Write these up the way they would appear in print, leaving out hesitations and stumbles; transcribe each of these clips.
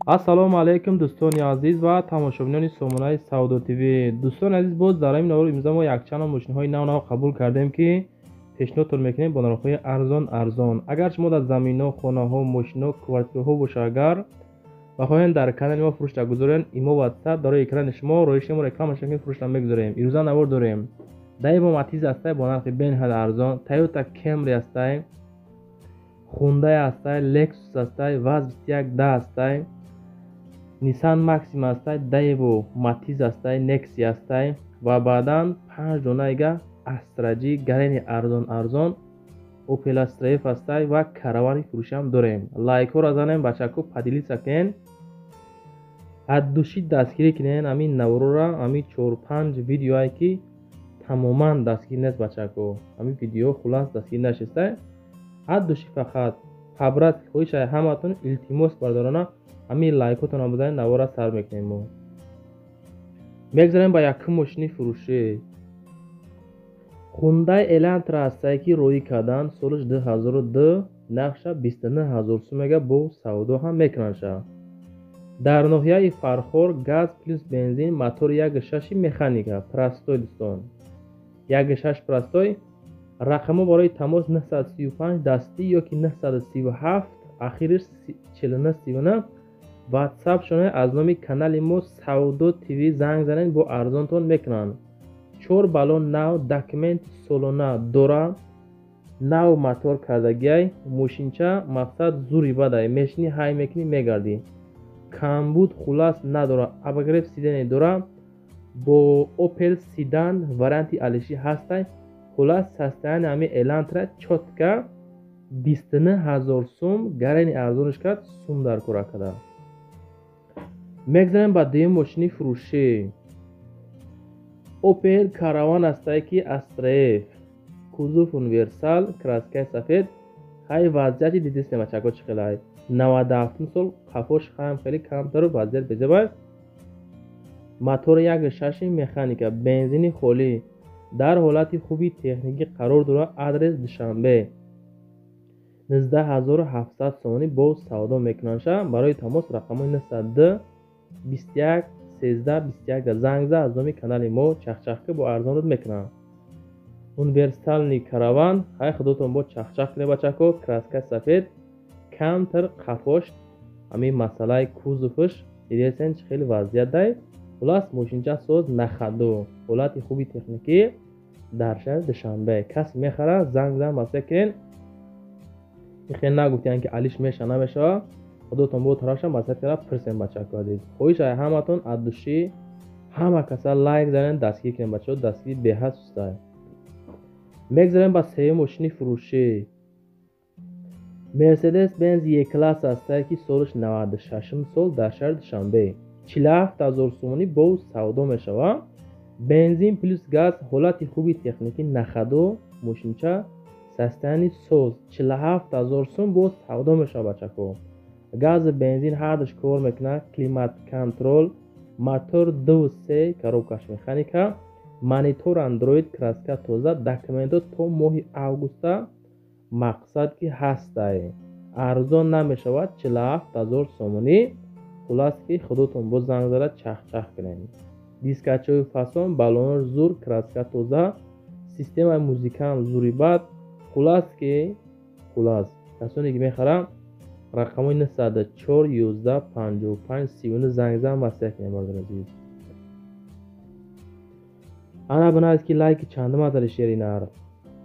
ассалому алайкум дӯстони азиз ва тамошобинони сомонаи савдо тв. дӯстони азиз, боз дар ҳамин навор имрӯза мо якчанд мошинҳои нав қабул кардем ки пешниҳодтон мекунем бо нархҳои арзон. Агар шумо дар заминҳо, хонаҳо, мошинҳо, квартираҳо боша агар ва хоҳем дар канали мо фурӯшта гузорен, имо ватсап дар рои экрани шумо роиши мо рекламаш мекунем, фурӯшта мегузорем. имрӯза навор дорем. Daewoo Matiz ҳастай бо нархи бениҳад арзон, Toyota Camry ҳастай, Hyundai ҳастай, Lexus ҳастай, VAZ 2110 ҳастай, Nissan Maxima ҳастай, Daewoo Matiz ҳастай, Nexia ҳастай ва баъдан 5 донайга Astra-G гарени арзон, Opel Astra F ҳастай ва каравани фурӯшам дорем. Лайкҳоро занем, бачаҳко падилиса кунен, ҳаддуши дастгирӣ кунен ҳамин наворора, ҳамин 4-5 видеое ки тамоман дастгир нест бачаҳко. ҳамин видео хулас дастгир нашистай. ҳаддуши фақат пабрат хоҳишай ҳаматон илтимос бардорона ҳамин лайкотонро бизанед, навора сар мекунем. мо мегзарем ба якум мошини фурӯшӣ. Hyundai Elantra ҳастай ки роӣ кардан, солиш 2002, нақша 29000 сумага бо савдо ҳам мекунанша. дар ноҳияи Фархор газ плюс бензин, мотори 1.6 механика, простой дӯстон, 1.6 простой. рақамо барои тамос 935 дастӣ ёки 937 ахириш 4939. ватсап шуна аз номи канали мо Савдо ТВ занг занед, бо арзонтон мекунанд. 4 балон нав, документи солона дора, нав мотор кардагиай, мошинча мақсад зури бадай, мешини ҳай мекунӣ мегарди, камбуд хулас надора, апгрейд сидане дора, бо Opel Sedan варианти алиши ҳастай. хулас састаяни ҳамин Elantra чотка 29000 сум гарени арзониш кард, сум дар кора када. мегзарем ба дуюм мошини фурӯшӣ. Opel Caravan ҳастай ки Astra F, кузов универсал, краскаи сафед. ҳай вазъияти дидистем бачаҳко чӣ хелай, 97 сол, қафош хаам хеле камтару вазъият безебай. мотори 1.6 механика, бензини холӣ, дар ҳолати хуби техникӣ қарор дорад. адрес Душанбе, 19700 сомонӣ бо савдо мекунанша. барои тамос рақамои 902 21 13 21 зангза аз номи канали мо чахчахка бо арзонот мекунанд. универсални караван, ҳай худотон бо чахчах кунед бачаҳко, краска сафед, камтар қафош, ҳамин масъалаи кузовш дидесен чӣ хеле вазъият дай. хулас мошинча соз нахаду, ҳолати хуби техникӣ, дар шаҳри Душанбе. касе мехара занг масъия кунен. ихе нагуфтиян ки алиш меша намешава, худотон бо тарафша масъият кара пирсен бачаҳко азиз. хоҳишай ҳаматон аддуши ҳама каса лайк занен, дастгир кунен бачаҳо, дастгир беҳад сустай. мегзарем ба сеюм мошини фурӯшӣ. Mercedes Benz E-Class ҳастай ки солиш 96 сол, дар шаҳри Душанбе, 47000 сомонӣ бо савдо мешава. бензин плюс газ, ҳолати хуби техникӣ нахаду, мошинча састаяни соз, 47000 сум бо савдо мешава бачаҳко. газ бензин ҳардуш кор мекунад, климат контрол, мотор 2.3, коробкаш механика, монитор Android, краска тоза, документот то моҳи августа мақсад ки ҳастай, арзон намешавад, 47000 сомонӣ. хулас ки худотон бо занг зада чахчах кунед. дискачаҳои фасон, балонош зур, краска тоза, системаи музикаам зури бад. хулас ки хулас касоне ки мехарам рақамои 904 11 55 39 зангза масъия кунед бардор азиз. ана бинавист ки лайки чандум азали шеринар.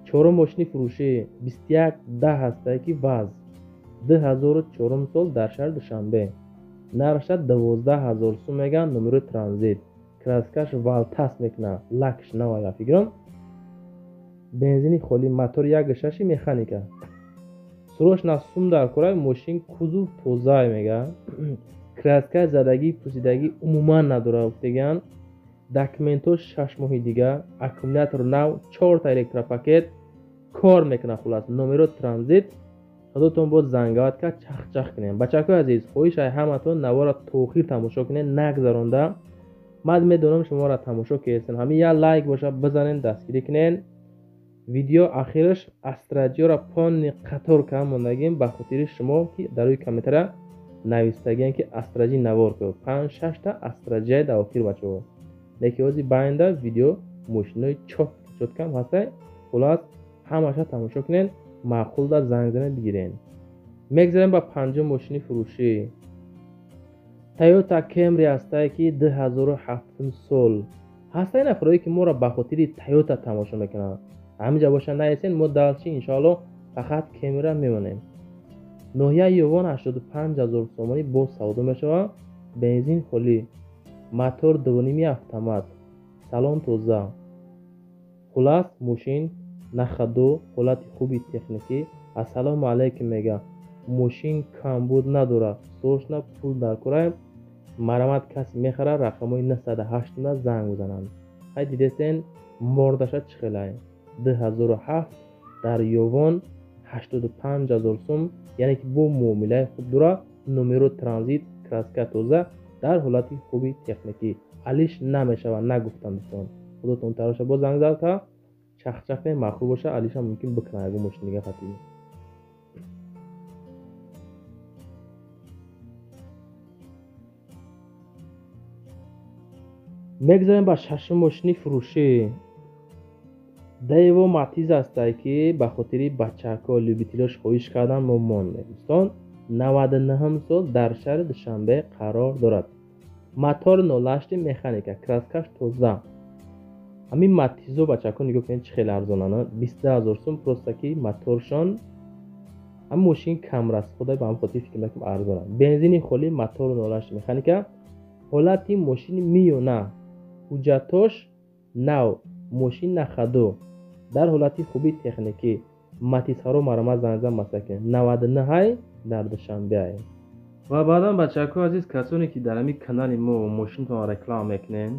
чорум мошини фурӯшӣ. 2110 ҳастай ки VAZ, 2004 сол, дар шаҳри Душанбе, нархша 12000 сум меган, номерои транзит, краскаш валтас мекуна, лакш навая фиграм, бензини холӣ, мотори 1.6 механика, срош на сум дар кора. мошин кузов тоза мега, краска задагӣ пусидагӣ умуман надора уфтеган. документош 6 моҳи дига, аккумулятор нав, 4 та электропакет кор мекуна. хулас номеро транзит. худотон бо зангават ка чахчах кунем бачаҳко азиз. хоҳишай ҳаматон навора то охир тамошо кунед, нагзаронда. ман медонам шуморо тамошо кардем, ҳамин я лайк боша бизанен, дастгирӣ кунен. видео ахираш Astra-G-ро понни қатор кам мондагим ба хотири шумо ки дар рӯи комментария навистагиан ки астраҷӣ навор ку 5-6 та астраҷия дар охир бачаҳо леки ҳози байнда видео мошинои чоткам ҳастай. хулас ҳамаша тамошо кунен, маъқулда занг занед бигирен. мегзарем ба панҷум мошини фурӯшӣ. Toyota Camry ҳастай ки 2007 сол ҳастай. нафароне ки моро ба хотири Toyota тамошо мекунанд. ҳаминҷа боша наисен, мо далчи иншоалло фақат Camry мемонем. ноҳияи ёвон 85000 сомонӣ бо савдо мешавад. бензин холӣ, мотор 2.5 автомат, салон тоза. хулас мошин нахаду, ҳолати хуби техникӣ. ассалому алайкум мега. мошин камбуд надорад, срочно пул дар кора. марамат касе мехара, рақамҳои 918 занг бизананд. ҳай дидесен мордаша чӣ хелай. 2007 дар ёвон 85000 сом, яъне ки бо муомилаи хуб дора. номеро транзит, краска тоза, дар ҳолати хуби техникӣ. алиш намешавад, нагуфтам дӯстон. худотон тароша бо занг зад ка чахчахне махруб боша, алиша мумкин бикна ягон мошин дига хатӣ. мегзарем ба шашум мошини фурӯшӣ. Daewoo Matiz ҳастай ки ба хотири бачаҳко любителош хоҳиш кардан мо мондем. дӯстон 99 сол дар шаҳри Душанбе қарор дорад. мотор 08 механика, краскаш тоза. ҳамин Матизо бачаҳко нигоҳ кунед чӣ хеле арзонанд. 20000 сом просто ки моторшон. ҳамин мошин камрасхода ба ҳамин хотир фикр мекунам арзонанд. бензини холӣ, мотор 08 механика. ҳолати мошини миёна, ҳуҷҷатош нав, мошин нахаду, дар ҳолати хуби техникӣ. матизҳаро марамат занзан масаки 99 ҳай дар Душанбе ҳай. ва баъдан бачаҳко азиз, касоне ки дар ҳамин канали мо мошинтон реклама мекунем,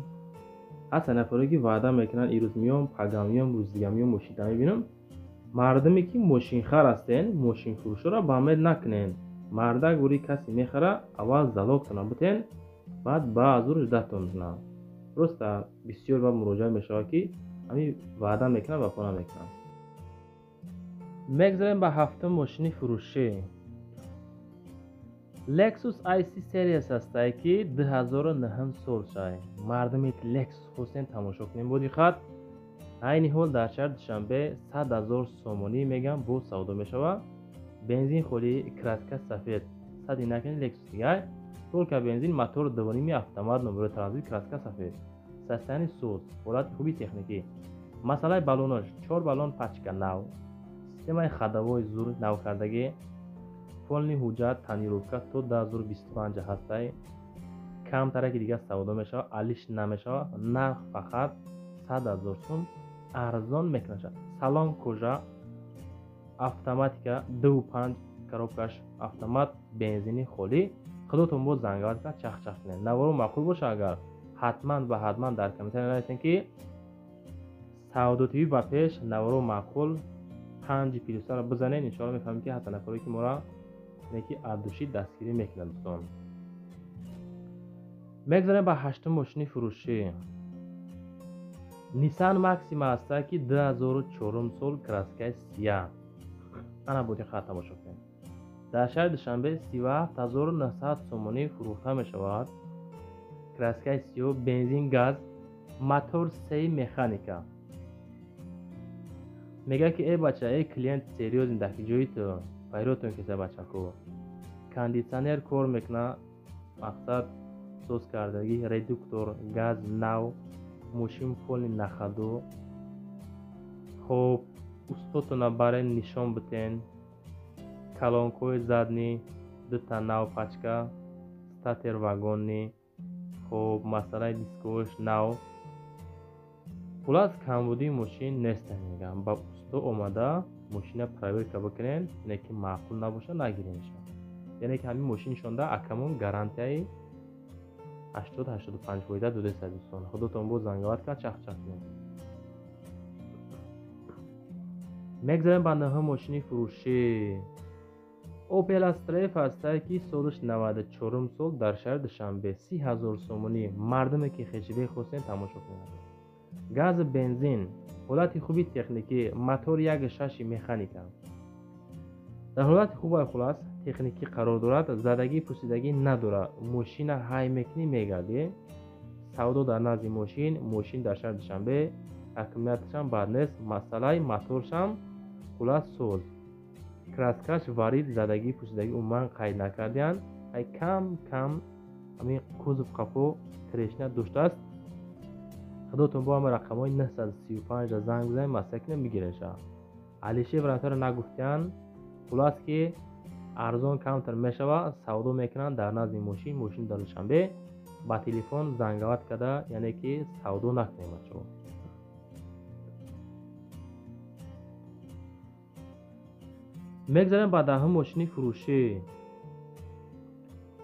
ҳаста нафаре ки ваъда мекунанд ирӯз миём, пагам миём, рӯзи дига миём мошинта мебинам. мардуме ки мошинхар ҳастен, мошинфурӯшоро ба амед накунен. марда гури касе мехара, аввал залогтона бутен, баъд баъзур ждатон кунам. просто бисёр ба муроҷиат мешавад ки ҳамин ваъда мекунад, вафо намекунад. мегзарем ба ҳафтум мошини фурӯшӣ. Lexus IC Series ҳастай ки 2009 сол шай. мардуме ки Lexus хостен тамошо кунем бо диққат. айни ҳол дар шаҳри Душанбе 100,000 сомонӣ мегам бо савдо мешавад. бензин холӣ, краска сафед. сади накунед Lexus дигай. толка бензин, мотор 2.5 автомат, номеро транзит, краска сафед. састани сӯз, ҳолати хуби техникӣ. масъалаи баллонош, 4 баллон пачка нав. системаи хадавои зур навкардагӣ. полни ҳуҷҷат, танировка то 2025 ҳастай. камтаре ки дига савдо мешавад, алиш намешавад. нарх фақат 100,000 сом. арзон мекунад. салон кожа, автоматика 2.5 коробкаш автомат, бензини холӣ. худотон бо зангавад ка чахчах кунед. наворо маъқул боша, агар ҳатман ба ҳатман дар комментария нависен ки савдотиби ба пеш, наворо маъқул 5 плюсаро бизанед. иншоалло мефаҳмем ки ҳатта нафаре ки мора неки ардушӣ дастгирӣ мекунад. дӯстон мегзарем ба ҳаштум мошини фурӯшӣ. Nissan Maxima ҳастай ки 2004 сол, краскаи сияҳ. ана бо диққат тамошо кунед. дар шаҳри Душанбе 37900 сомонӣ фурӯхта мешавад. краскаи сиёҳ, бензин, газ, мотор 3 механика. мега ки эй бача, эй клиент серьёзен дар ки ҷои ту пайротон киса бачако. кондитсионер кор мекуна, мақсад сӯз кардагӣ, редуктор, газ нав, мошин полни нахаду. хоб устотона барен нишон битен. калонкои задни, дута нав пачка, статер вагонни. хоб масъалаи дисковош нав. хулас камбудии мошин нестан мегам. ба усто омада мошина проверка бикунен, ине ки маъқул набоша нагиринша. яъне ки ҳамин мошиншонда акамон гарантияи 80-85% додеста. дӯстон худотон бо зангавад ка чахчах кунед. мегзарем ба нӯҳум мошини фурӯшӣ. Opel Astra F ҳастай ки солиш 94 сол, дар шаҳри Душанбе 30,000 сомонӣ. мардуме ки хешибе хостен тамошо кунед. газ, бензин, ҳолати хуби техникӣ, мотор 1.6 механика. дар ҳолати хуб хулас техникӣ қарор дорад, задагӣ пусидагӣ надорад. мошина ҳай мекунӣ мегарди. савдо дар назди мошин дар шаҳри Душанбе аккумуляторшам бад нест, масъалаи моторшам хулас соз. краскаш варид, задагӣ пусидагӣ умуман қайд накардиянд. ай кам ҳамин кузов қафо трешня доштааст. худотон бо ҳамаи рақамҳои 935 занг бизанед, маслиҳат кунем бигиренша. алишер вариантаро нагуфтиянд. хулас ки арзон камтар мешавад, савдо мекунанд дар назди мошин дар Душанбе. ба телефон зангават карда, яъне ки савдо накунем бачо. мегзарем ба даҳум мошини фурӯшӣ.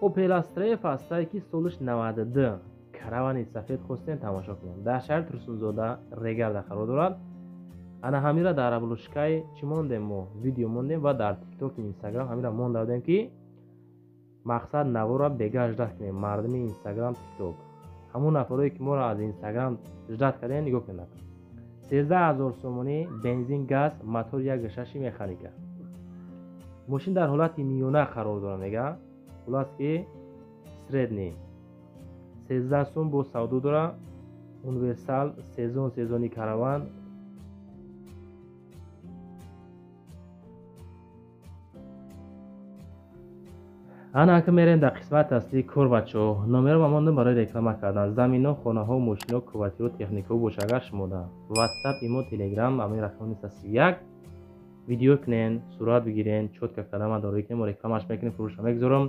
Opel Astra фастае ки солиш 92 каравани сафед хостем тамошо кунем. дар шаҳри Турсунзода Регарда қарор дорад. ана ҳамира дар обложкаи чӣ мондем, мо видео мондем ва дар TikTok и Instagram ҳамира монда будем ки мақсад навора бега аждат кунем. мардуми Instagram, TikTok, ҳамун нафарое ки моро аз Instagram аждат кардем, нигоҳ кунед. 13000 сомонӣ, бензин, газ, мотор 1.6 механика. мошин дар ҳолати миёна қарор дорад. мега хулас ки средний 13 сум бо савдо дора. универсал, сезони караван. ана ка мерем дар қисмати аслии кор бачо. номеро мамондам барои реклама кардан. заминҳо, хонаҳо, мошинҳо, квартирҳо, техникаҳо бошагар шумода. WhatsApp, имо, Telegram, ҳамаи рақамҳои 91 видео кунен, сурат бигирен, чотка кардама дорӣ ки мо рекламаш мекунем, фурӯша мегузорам.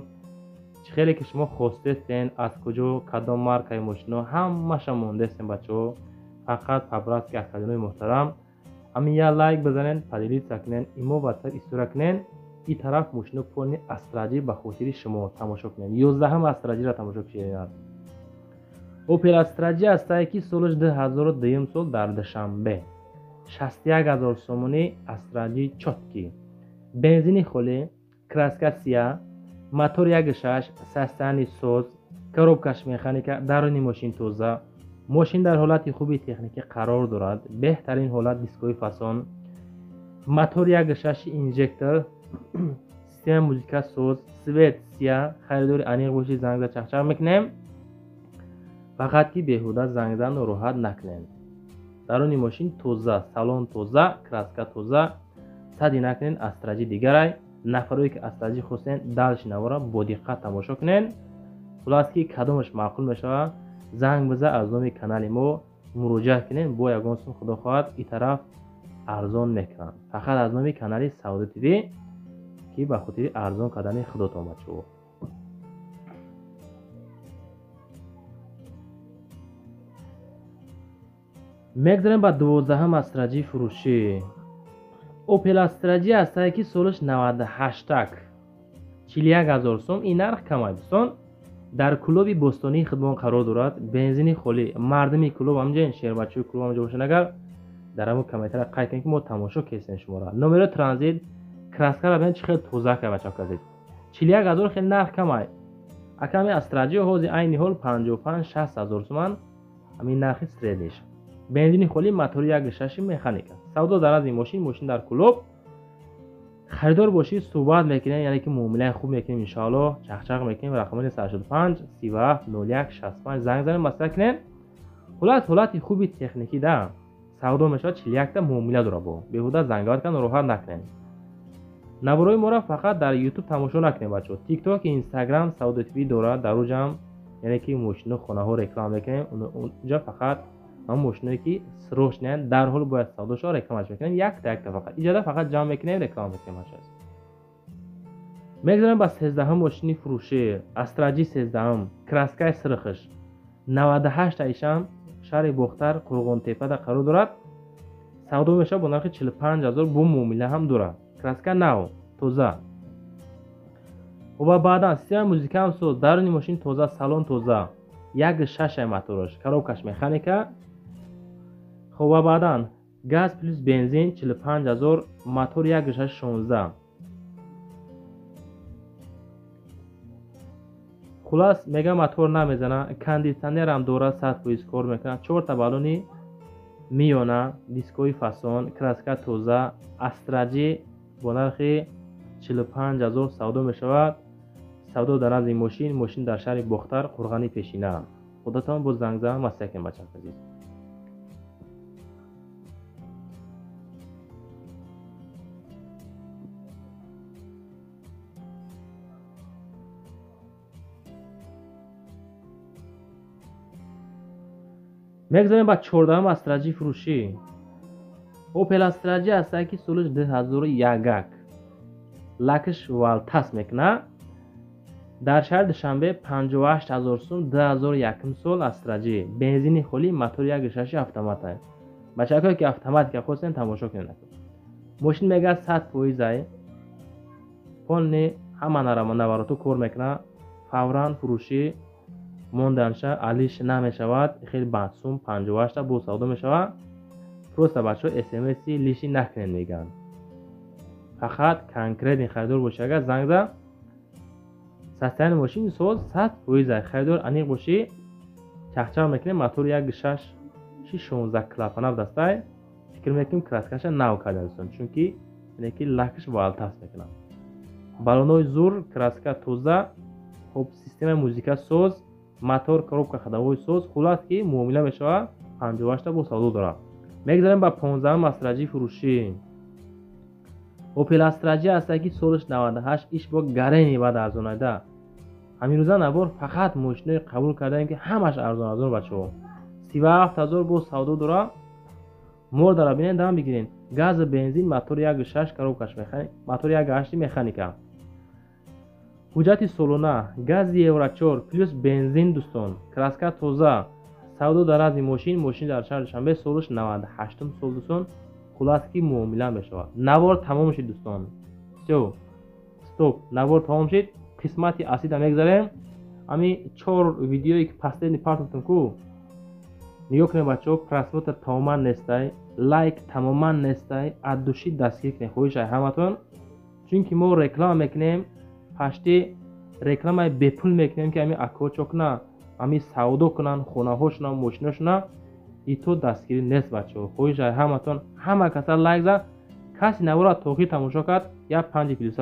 чӣ хеле ки шумо хостестен, аз куҷо, кадом маркаи мошино, ҳамаша мондестен бачо. фақат пабратки академияи муҳтарам. ҳамин я лайк бизанен, поделитса кунен, имо WhatsApp история кунен. ин тараф мошино полни Астраҷи ба хотири шумо тамошо кунен. 11 Астраҷиро тамошо кунед. Opel Astra ҳастае ки солиш 2002 сол дар Душанбе. 61000 сомонӣ, Астраҷи чотки. бензини холӣ, краска сия, мотор 1.6, састани соз, коробкаш механика, даруни мошин тоза. мошин дар ҳолати хуби техникӣ қарор дорад. беҳтарин ҳолат дискои фасон, мотор 1.6 инжектор, система музика соз, свет сия. харидори аниқ боши, зангда чахчах мекунем. фақат ки беҳуда зангда нороҳат накунем. даруни мошин тоза, салон тоза, краска тоза. сади накунен Астраҷи дигарай. нафарое ки Астраҷи хостен далши навора бо диққат тамошо кунен. хулас ки кадомаш маъқул мешавад, занг биза аз номи канали мо муроҷиат кунен. бо ягон сум худо хоҳад ин тараф арзон мекунанд. фақат аз номи канали Саудо ТВ ки ба хотири арзон кардани худотон бачо. мегзарем ба 12 Астраҷи фурӯшӣ. Opel Astra ҳастае ки солиш 98 41000 сом. ин нарх камай дӯстон. дар кӯлоби бостонии хидмон қарор дорад. бензини холӣ. мардуми кӯлоб ҳамҷоин шербачои кӯлоб ҳамҷо бошад. агар дар ҳамон комментара қайд кунед ки мо тамошо кестем шуморо. номеро транзит, краскара бинед чӣ хел тоза ка бача казид. 41000 хел нарх камай. аками Астраҷи ҳози айни ҳол 55-60000 соман. ҳамин нархи средниш. бензини холӣ, мотори 1.6 механика. савдо дар назди мошин дар кӯлоб. харидор бошӣ, суҳбат мекунем, яъне ки муомилаи хуб мекунем иншоалло. чахчах мекунем. рақамони 185 37 01 65 занг занем, маслиҳат кунем. хулас ҳолати хуби техникӣ да савдо мешавад. 41 та муомила дора. бо беҳуда зангават кан, нороҳат накунем. наворои моро фақат дар YouTube тамошо накунем бачо. TikTok и Instagram Саудо ТВ дорад. дар оҷам яъне ки мошино, хонаҳо реклама мекунем. онҷа фақат ҳам мошиное ки срочно дар ҳол бояд савдо шо рекламаш мекунем. якта фақат иҷода фақат ҷамъ мекунем, реклама мекунем. мегзарем ба 13 мошини фурӯшӣ. Астраҷи 13 краскаи сирхиш 98 ишам шаҳри Бохтар, Қурғонтепада қарор дорад. савдо мешавад бо нархи 45000 бо муомила ҳам дорад. краска нав тоза. ва баъдан система музика ҳам соз, даруни мошин тоза, салон тоза, 1.6 моторош, коробкаш механика. ва баъдан газ плюс бензин 45000, мотор 1.616. хулас мега мотор намезана, кондитсионер ҳам дора, 100% кор мекунад. 4 та балони миёна, дискои фасон, краска тоза. Астраҷи бо нархи 45000 савдо мешавад. савдо дар назди мошин дар шаҳри бохтар, қурғани пешина. худатон бо занг зан мастакем бачак азиз. мегзарем ба 14 астраҷи фурӯшӣ. Opel астраҷи ҳастае ки солиш 2001 лакш валтас мекуна. дар шаҳри душанбе 58000 сум. 2001 сол астраҷи, бензини холӣ, мотори 1.6 автомат аст. бачакое ки автоматика хостен тамошо кунед. мошин мега 100% полни ҳама навороту кор мекуна. фавран фурӯшӣ монданша алиш намешавад. хеле баъд сум 58 бо савдо мешавад. просто бачаҳо смс-и лиши накунед меган. фақат конкретни харидор боши. агар занг зад состояние мошини соз 100% харидор аниқ боши, чахчах мекунем. мотори 1.6 16 клапана дастай. фикр мекунем краскаша нав кардан, чунки инеки лакш валтас мекунам. балонои зур, краска тоза, хоб системаи музика соз, мотор, коробка ходовой соз. хулас ки муомила мешавад. 58 бо савдо дорад. мегзарем ба 15 астраҷи фурӯшӣ. Opel астраҷи ҳастае ки солиш 98 иш бо гарени баъд арзонайда. ҳамирӯза навор фақат мошинои қабул кардаем ки ҳамаш арзон бачаҳо. 37000 бо савдо дорад. мордара бинед дам бигирен. газ бензин, мотори 1.6 коробкаш механика, мотори 1.8 механика. ҳуҷҷати солона, гази евро 4 плюс бензин дӯстон, краска тоза, савдо дар назди мошин дар шаҳри душанбе, солиш 98 сол дӯстон. хулас ки муомила мешавад. навор тамом шид дӯстон. всё, стоп, навор тамом шид. қисмати асида мегзарем. ами 4 видеое ки последни партовтум ку нигоҳ кунед бачаҳо. просмотр тамоман нестай, лайк тамоман нестай. аддуши дастгир кунед хоҳишай ҳаматон, чунки мо реклама мекунем, пашти рекламаи бепул мекунем ки ами акочо куна, ами савдо кунан, хонаҳошуна, мошиношуна. ито дастгирӣ нест бачаҳо. хоҳишай ҳаматон, ҳама каса лайк зад. каси навора то охир тамошо кард, 1 5 плюса